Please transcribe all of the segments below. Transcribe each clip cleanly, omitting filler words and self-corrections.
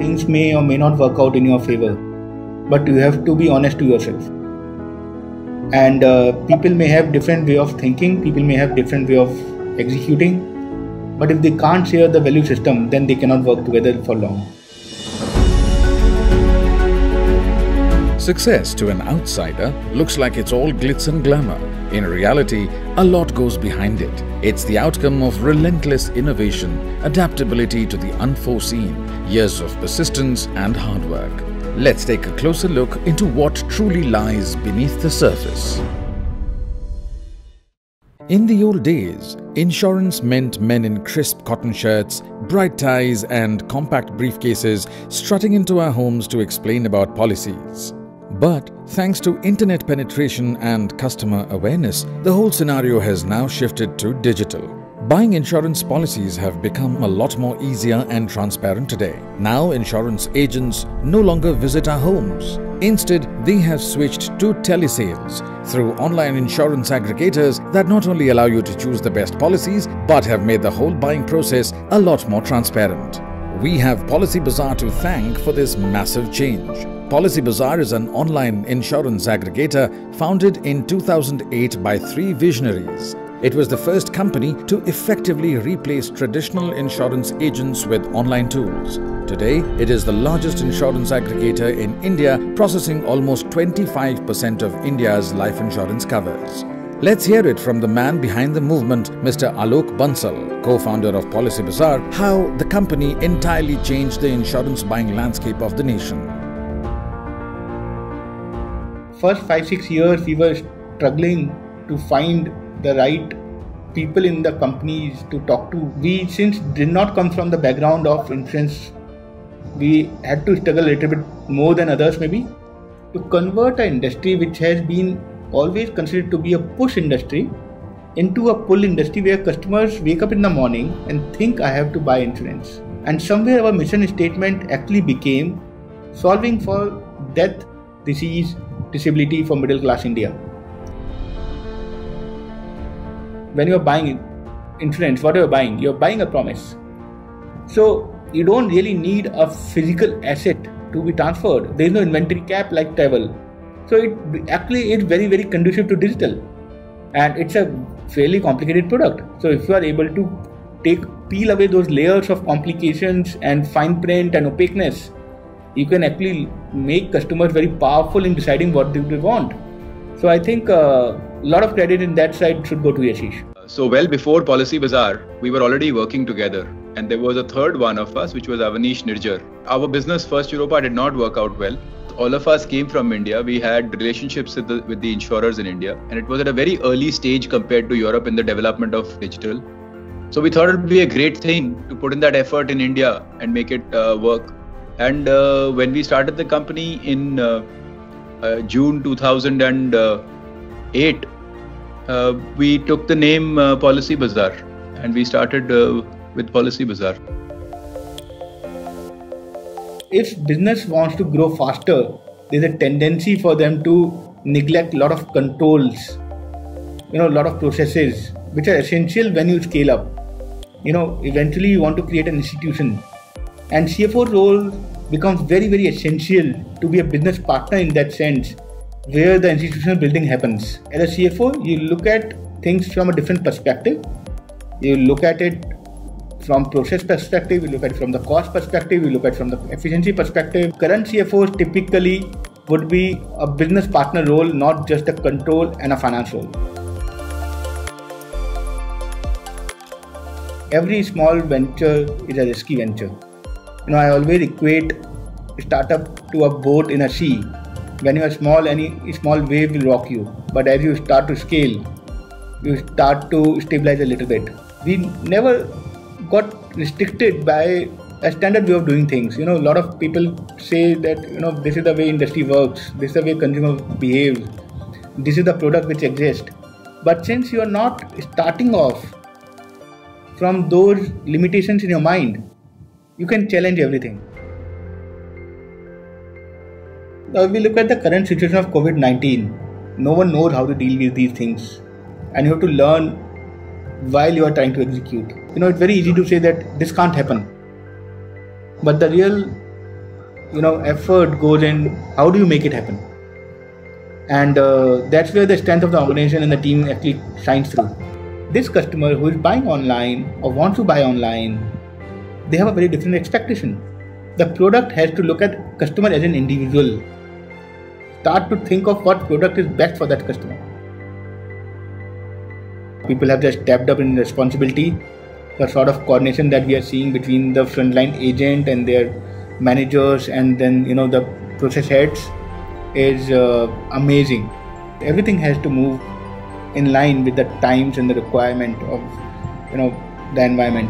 things may or may not work out in your favor, but you have to be honest to yourself. And people may have different way of thinking, people may have different way of executing, but if they can't share the value system, then they cannot work together for long. Success to an outsider looks like it's all glitz and glamour. In reality, a lot goes behind it. It's the outcome of relentless innovation, adaptability to the unforeseen, years of persistence and hard work. Let's take a closer look into what truly lies beneath the surface. In the old days, insurance meant men in crisp cotton shirts, bright ties and compact briefcases strutting into our homes to explain about policies. But thanks to internet penetration and customer awareness, the whole scenario has now shifted to digital. Buying insurance policies have become a lot more easier and transparent today. Now insurance agents no longer visit our homes. Instead, they have switched to telesales through online insurance aggregators that not only allow you to choose the best policies, but have made the whole buying process a lot more transparent. We have Policybazaar to thank for this massive change. Policybazaar is an online insurance aggregator founded in 2008 by 3 visionaries. It was the first company to effectively replace traditional insurance agents with online tools. Today, it is the largest insurance aggregator in India, processing almost 25% of India's life insurance covers. Let's hear it from the man behind the movement, Mr. Alok Bansal, co-founder of Policybazaar, how the company entirely changed the insurance buying landscape of the nation. First 5-6 years, we were struggling to find the right people in the companies to talk to. We, since did not come from the background of insurance, we had to struggle a little bit more than others maybe to convert an industry which has been always considered to be a push industry into a pull industry where customers wake up in the morning and think I have to buy insurance. And somewhere our mission statement actually became solving for death, disease, disability for middle class India. When you are buying insurance, what are you buying? You are buying a promise. So you don't really need a physical asset to be transferred. There is no inventory cap like travel. So it actually is very, very conducive to digital. And it's a fairly complicated product. So if you are able to peel away those layers of complications and fine print and opaqueness, you can actually make customers very powerful in deciding what they want. So I think a lot of credit in that side should go to Yashish. So well before Policybazaar, we were already working together. And there was a third one of us, which was Avanish Nirjar. Our business First Europa did not work out well. All of us came from India. We had relationships with the insurers in India. And it was at a very early stage compared to Europe in the development of digital. So we thought it would be a great thing to put in that effort in India and make it work. And when we started the company in June 2008, we took the name Policybazaar and we started with Policybazaar. If business wants to grow faster, there's a tendency for them to neglect a lot of controls, a lot of processes which are essential when you scale up. Eventually you want to create an institution, and CFO role becomes very, very essential to be a business partner in that sense, where the institutional building happens. As a CFO, you look at things from a different perspective. You look at it from process perspective, you look at it from the cost perspective, you look at it from the efficiency perspective. Current CFOs typically would be a business partner role, not just a control and a finance role. Every small venture is a risky venture. I always equate startup to a boat in a sea. When you are small, any small wave will rock you. But as you start to scale, you start to stabilize a little bit. We never got restricted by a standard way of doing things. A lot of people say that, this is the way industry works, this is the way consumer behaves, this is the product which exists. But since you are not starting off from those limitations in your mind, you can challenge everything. Now, if we look at the current situation of COVID-19, no one knows how to deal with these things. And you have to learn while you are trying to execute. It's very easy to say that this can't happen. But the real effort goes in how do you make it happen. And that's where the strength of the organization and the team actually shines through. This customer who is buying online or wants to buy online, they have a very different expectation. The product has to look at customer as an individual. Start to think of what product is best for that customer. People have just stepped up in responsibility. The sort of coordination that we are seeing between the frontline agent and their managers and then the process heads is amazing. Everything has to move in line with the times and the requirement of the environment.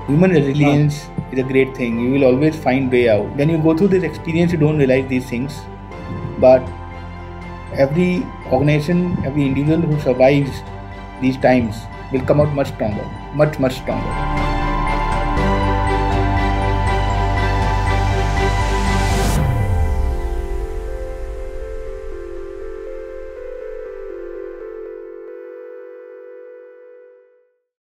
Human resilience is a great thing. You will always find way out. When you go through this experience, you don't realize these things. But every organization, every individual who survives these times will come out much stronger, much stronger.